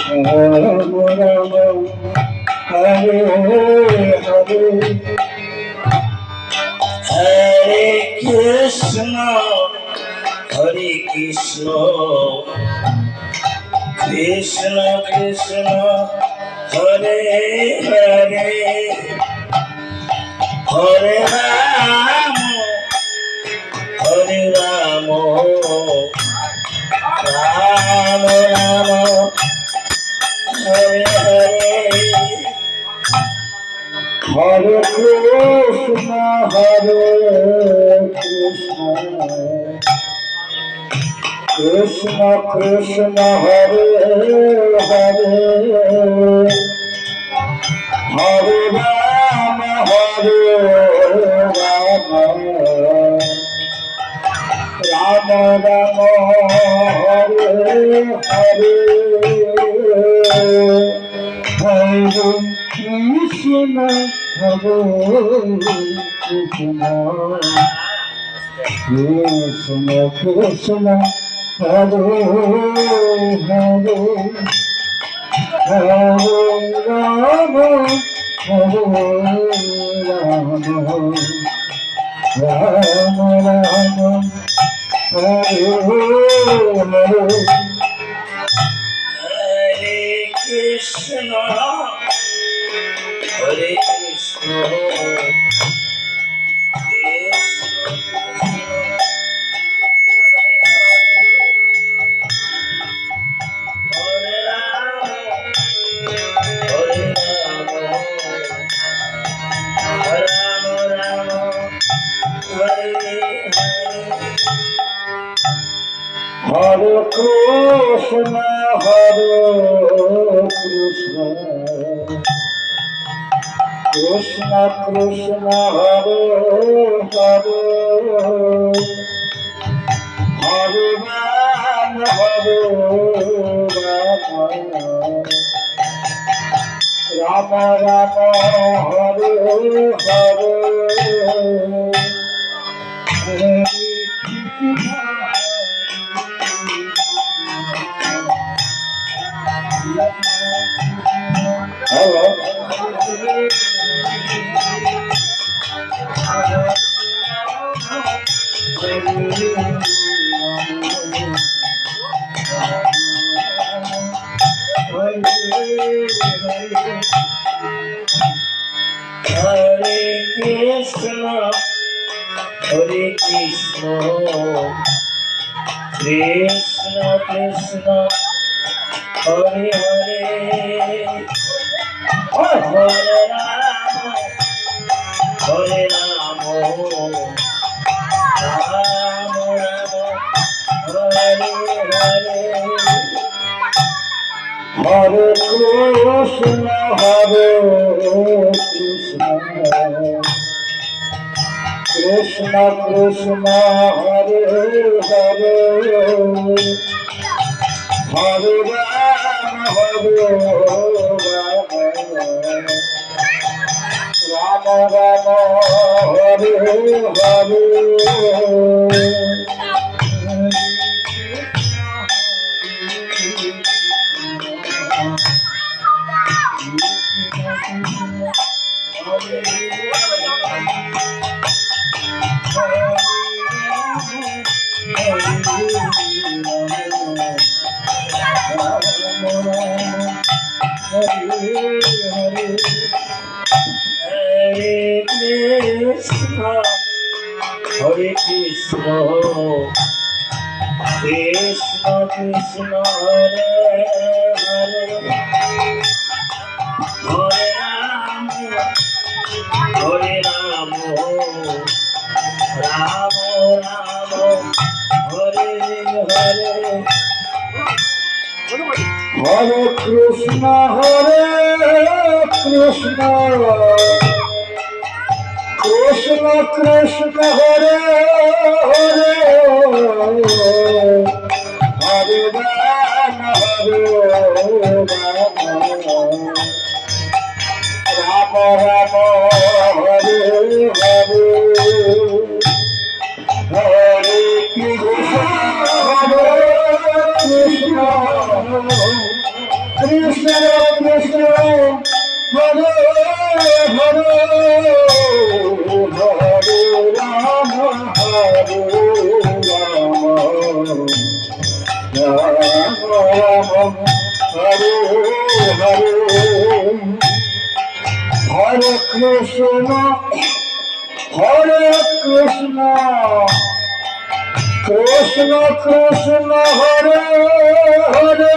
Ram Ram Hare Hare Hare Krishna Hare Krishna Krishna Krishna Hare Hare Hare Ram Ram Ram Hare Hare Hare Krishna Krishna Krishna Hare Hare Hare Ram Ram Ram Hare Hare Hare Krishna Hare Krishna Krishna Krishna Hare Hare Hare Ram Ram Ram Ram Hare Hare Hare Krishna Hare Krishna Hare Krishna Krishna Krishna Hare Hare Hare Ram Ram Ram Hare Hare Hare Krishna Hello. Hare Krishna, Hare Krishna, Krishna Krishna, Hare Hare, Hare Rama, Hare Rama, Rama Rama, Hare Hare, Hare Krishna, Hare Krishna, Krishna Krishna, Hare Hare, Hare Rama, Hare Rama, Rama Rama, Hare Hare. Hare Krishna, Krishna Krishna, Hare Hare, Hare Rama, Hare Rama, Rama Rama, Hare Hare, Hare Krishna, Krishna Krishna, Hare Hare, Hare Rama, Hare Rama, Rama Rama, Hare Hare, Hare Krishna, Krishna Krishna Krishna Hare Hare Hare Ram Hare Ram Ram Ram Hare Hare Hare Krishna Krishna Krishna Hare Hare